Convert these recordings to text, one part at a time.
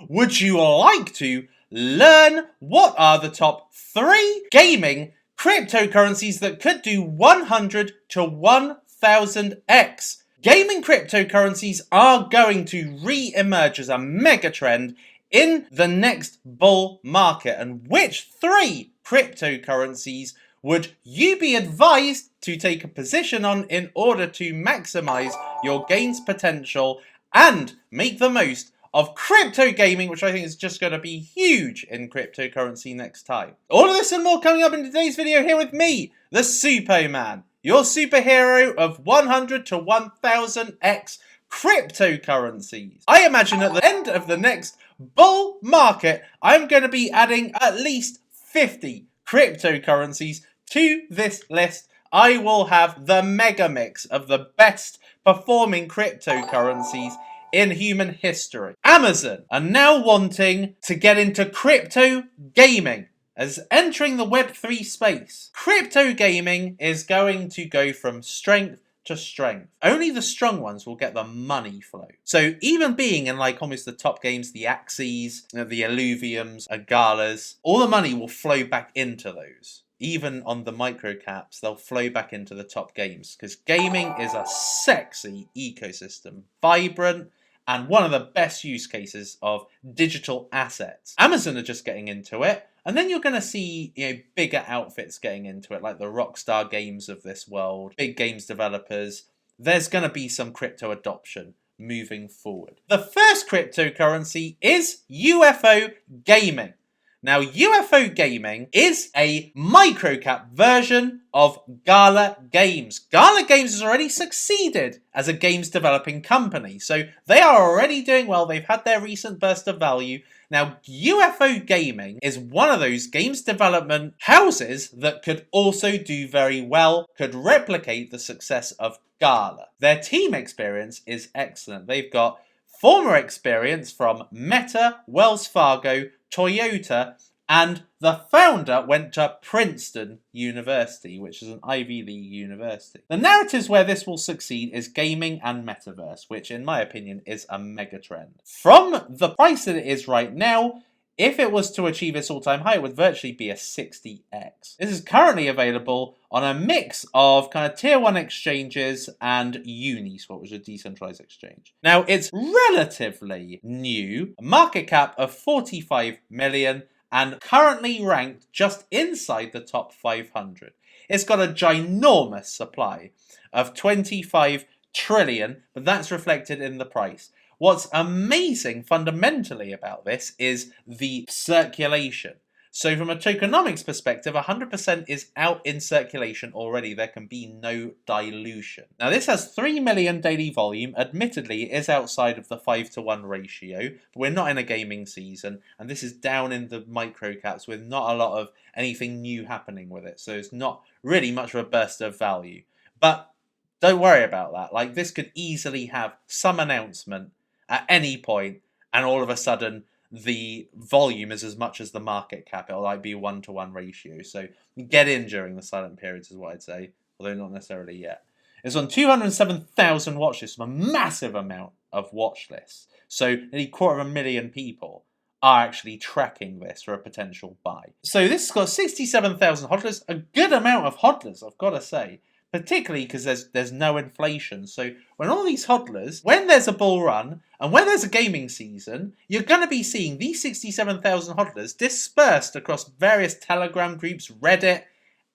would you like to learn what are the top 3 gaming cryptocurrencies that could do 100 to 1000x? Gaming cryptocurrencies are going to re-emerge as a mega trend in the next bull market. And which 3 cryptocurrencies would you be advised to take a position on in order to maximize your gains potential and make the most of crypto gaming, which I think is just going to be huge in cryptocurrency next time? All of this and more coming up in today's video here with me, the Suppoman, your superhero of 100 to 1000x cryptocurrencies. I imagine at the end of the next bull market, I'm going to be adding at least 50 cryptocurrencies to this list. I will have the mega mix of the best performing cryptocurrencies in human history. Amazon are now wanting to get into crypto gaming as entering the Web3 space. Crypto gaming is going to go from strength to strength. Only the strong ones will get the money flow. So even being in like almost the top games, the Axes, the Illuviums, Agalas, all the money will flow back into those. Even on the micro caps, they'll flow back into the top games because gaming is a sexy ecosystem, vibrant, and one of the best use cases of digital assets. Amazon are just getting into it. And then you're going to see, bigger outfits getting into it, like the Rockstar Games of this world, big games developers. There's going to be some crypto adoption moving forward. The first cryptocurrency is UFO Gaming. Now, UFO Gaming is a microcap version of Gala Games. Gala Games has already succeeded as a games developing company, so they are already doing well. They've had their recent burst of value. Now, UFO Gaming is one of those games development houses that could also do very well, could replicate the success of Gala. Their team experience is excellent. They've got former experience from Meta, Wells Fargo, Toyota, and the founder went to Princeton University, which is an Ivy League university. The narratives where this will succeed is gaming and metaverse, which in my opinion is a mega trend. From the price that it is right now, if it was to achieve its all-time high, it would virtually be a 60x. This is currently available on a mix of kind of tier 1 exchanges and Uniswap, which is a decentralized exchange. Now, it's relatively new, a market cap of 45 million, and currently ranked just inside the top 500. It's got a ginormous supply of 25 trillion, but that's reflected in the price. What's amazing fundamentally about this is the circulation. So from a tokenomics perspective, 100% is out in circulation already. There can be no dilution. Now this has 3 million daily volume. Admittedly, it is outside of the 5-to-1 ratio. But we're not in a gaming season, and this is down in the micro caps with not a lot of anything new happening with it. So it's not really much of a burst of value. But don't worry about that. Like, this could easily have some announcement at any point, and all of a sudden the volume is as much as the market cap. It'll like be 1-to-1 ratio. So get in during the silent periods is what I'd say, although not necessarily yet. It's on 207,000 watchlists, a massive amount of watchlists. So nearly 250,000 people are actually tracking this for a potential buy. So this has got 67,000 hodlers, a good amount of hodlers, I've got to say. Particularly because there's no inflation. So when all these hodlers, when there's a bull run, and when there's a gaming season, you're going to be seeing these 67,000 hodlers dispersed across various Telegram groups, Reddit,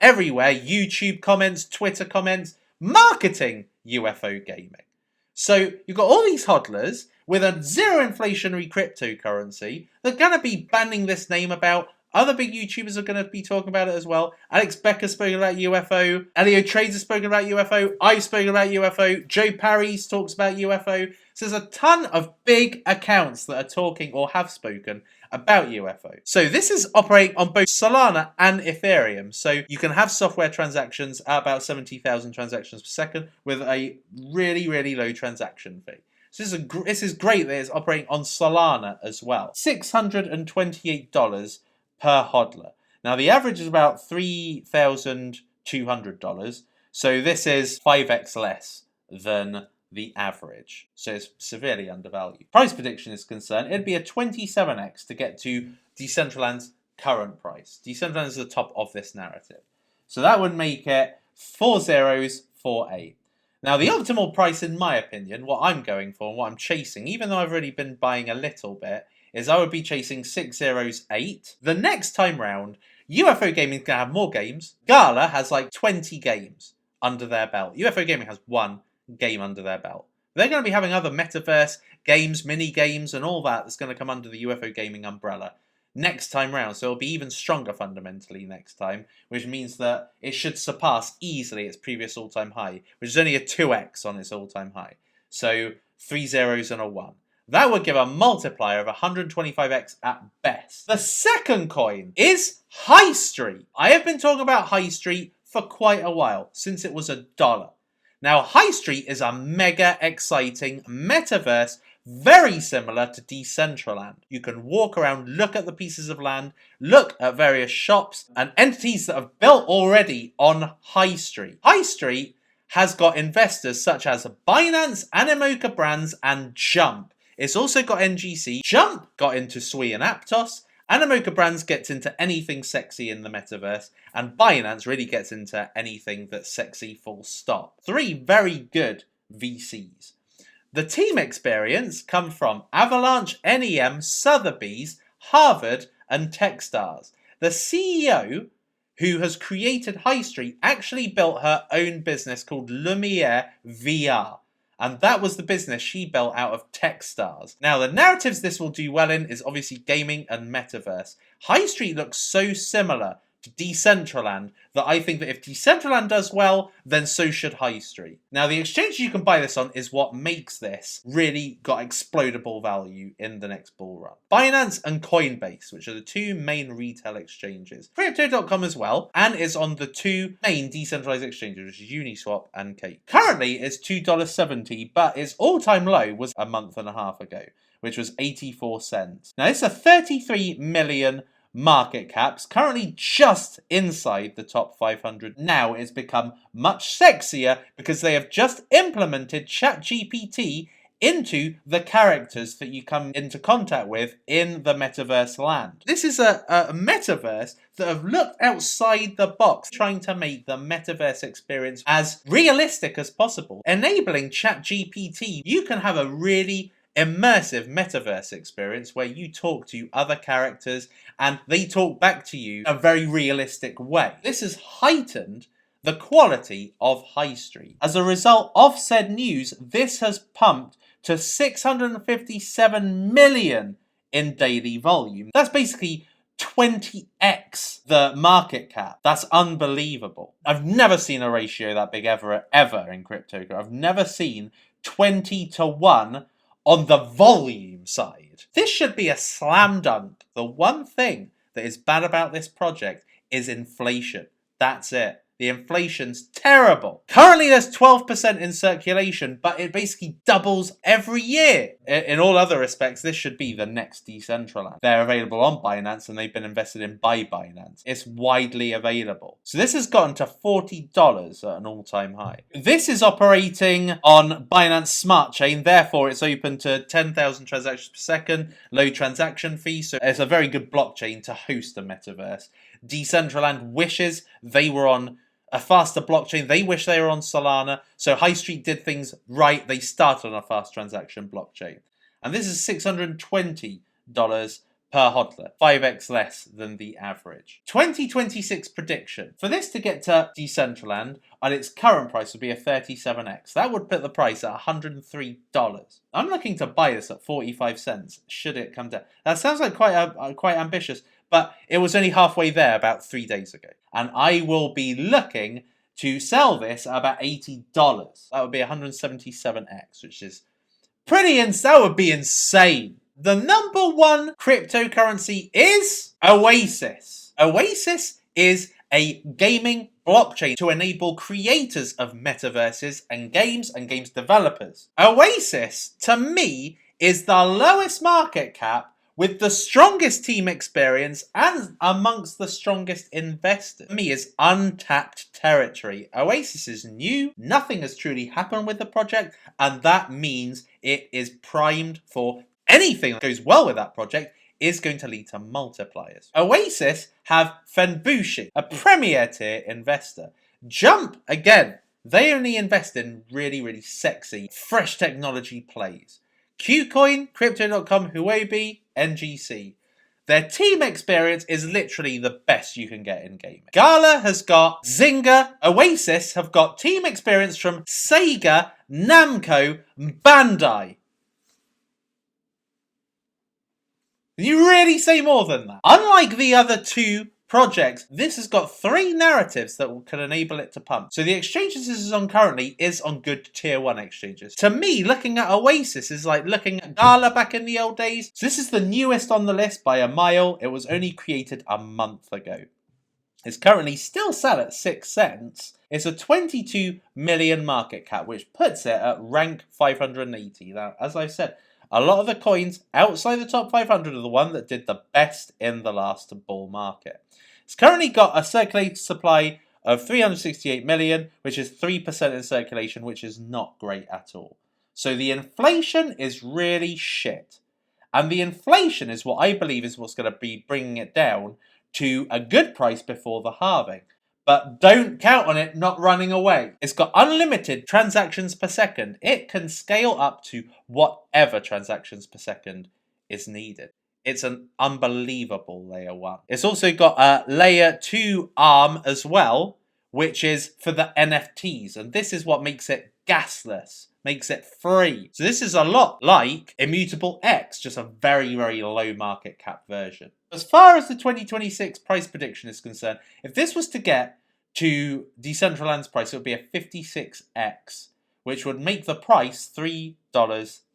everywhere, YouTube comments, Twitter comments, marketing UFO gaming. So you've got all these hodlers with a zero inflationary cryptocurrency. They're going to be banning this name about. Other big YouTubers are going to be talking about it as well. Alex Becker's spoken about UFO. Elio Trades has spoken about UFO. I've spoken about UFO. Joe Parry's talks about UFO. So there's a ton of big accounts that are talking or have spoken about UFO. So this is operating on both Solana and Ethereum. So you can have software transactions at about 70,000 transactions per second with a really, really low transaction fee. So this is great that it's operating on Solana as well. $628 per hodler. Now the average is about $3,200, so this is 5x less than the average. So it's severely undervalued. Price prediction is concerned, it'd be a 27x to get to Decentraland's current price. Decentraland is the top of this narrative. So that would make it 4 zeros, 4.8. Now, the optimal price, in my opinion, what I'm going for and what I'm chasing, even though I've already been buying a little bit, is I would be chasing 6 zeros, 8. The next time round, UFO Gaming can have more games. Gala has like 20 games under their belt. UFO Gaming has 1 game under their belt. They're going to be having other metaverse games, mini games, and all that's going to come under the UFO Gaming umbrella next time round. So it'll be even stronger fundamentally next time, which means that it should surpass easily its previous all-time high, which is only a 2x on its all-time high. So 3 zeros and a 1. That would give a multiplier of 125x at best. The second coin is High Street. I have been talking about High Street for quite a while, since it was $1. Now, High Street is a mega exciting metaverse, very similar to Decentraland. You can walk around, look at the pieces of land, look at various shops and entities that have built already on High Street. High Street has got investors such as Binance, Animoca Brands, and Jump. It's also got NGC. Jump got into Sui and Aptos. Animoca Brands gets into anything sexy in the metaverse, and Binance really gets into anything that's sexy full stop. 3 very good VCs. The team experience come from Avalanche, NEM, Sotheby's, Harvard, and Techstars. The CEO, who has created High Street, actually built her own business called Lumiere VR. And that was the business she built out of Techstars. Now, the narratives this will do well in is obviously gaming and metaverse. High Street looks so similar to Decentraland that I think that if Decentraland does well, then so should High Street. Now, the exchange you can buy this on is what makes this really got explodable value in the next bull run. Binance and Coinbase, which are the 2 main retail exchanges. Crypto.com as well, and is on the 2 main decentralized exchanges, which is Uniswap and Cake. Currently, it's $2.70, but its all-time low was a month and a half ago, which was 84 cents. Now, it's a 33 million market caps, currently just inside the top 500. Now it's become much sexier because they have just implemented ChatGPT into the characters that you come into contact with in the metaverse land. This is a metaverse that have looked outside the box, trying to make the metaverse experience as realistic as possible. Enabling ChatGPT, you can have a really immersive metaverse experience where you talk to other characters and they talk back to you in a very realistic way. This has heightened the quality of High Street. As a result of said news, this has pumped to 657 million in daily volume. That's basically 20x the market cap. That's unbelievable. I've never seen a ratio that big ever in crypto. I've never seen 20 to 1 on the volume side. This should be a slam dunk. The one thing that is bad about this project is inflation. That's it. The inflation's terrible. Currently there's 12% in circulation, but it basically doubles every year. In all other respects, this should be the next Decentraland. They're available on Binance and they've been invested in by Binance. It's widely available. So this has gotten to $40 at an all-time high. This is operating on Binance Smart Chain, therefore it's open to 10,000 transactions per second, low transaction fee, so it's a very good blockchain to host a metaverse. Decentraland wishes they were on a faster blockchain. They wish they were on Solana. So High Street did things right. They started on a fast transaction blockchain. And this is $620 per hodler, 5x less than the average. 2026 prediction. For this to get to Decentraland at its current price would be a 37x. That would put the price at $103. I'm looking to buy this at 45 cents should it come down. That sounds like quite ambitious, but it was only halfway there about 3 days ago. And I will be looking to sell this at about $80. That would be 177x, which is that would be insane. The number 1 cryptocurrency is Oasis. Oasis is a gaming blockchain to enable creators of metaverses and games developers. Oasis, to me, is the lowest market cap with the strongest team experience and amongst the strongest investors. For me, is untapped territory. Oasis is new, nothing has truly happened with the project, and that means it is primed for anything that goes well with that project is going to lead to multipliers. Oasis have Fenbushi, a premier tier investor. Jump, again, they only invest in really sexy, fresh technology plays. Qcoin, Crypto.com, Huobi, NGC. Their team experience is literally the best you can get in gaming. Gala has got Zynga. Oasis have got team experience from Sega, Namco, Bandai. Can you really say more than that? Unlike the other two projects, this has got three narratives that can enable it to pump. So the exchanges this is on currently is on good tier 1 exchanges. To me, looking at Oasis is like looking at Gala back in the old days. So this is the newest on the list by a mile. It was only created a month ago. It's currently still sat at 6 cents. It's a 22 million market cap, which puts it at rank 580. Now, as I said, a lot of the coins outside the top 500 are the one that did the best in the last bull market. It's currently got a circulated supply of 368 million, which is 3% in circulation, which is not great at all. So the inflation is really shit. And the inflation is what I believe is what's going to be bringing it down to a good price before the halving. But don't count on it not running away. It's got unlimited transactions per second. It can scale up to whatever transactions per second is needed. It's an unbelievable layer 1. It's also got a layer 2 arm as well, which is for the NFTs. And this is what makes it gasless, makes it free. So this is a lot like Immutable X, just a very low market cap version. As far as the 2026 price prediction is concerned, if this was to get to Decentraland's price, it would be a 56x, which would make the price $3.39.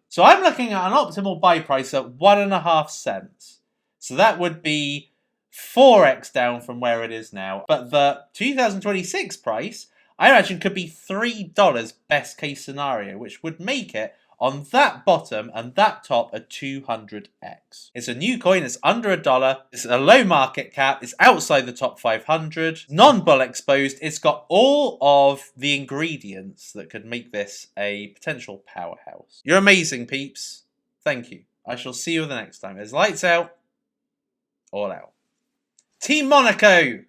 So I'm looking at an optimal buy price at 1.5 cents. So that would be 4x down from where it is now. But the 2026 price, I imagine, could be $3 best case scenario, which would make it on that bottom and that top a 200x. It's a new coin, it's under $1, it's a low market cap, it's outside the top 500, non-bull exposed, it's got all of the ingredients that could make this a potential powerhouse. You're amazing, peeps. Thank you. I shall see you the next time. It's lights out, all out. Team Monaco!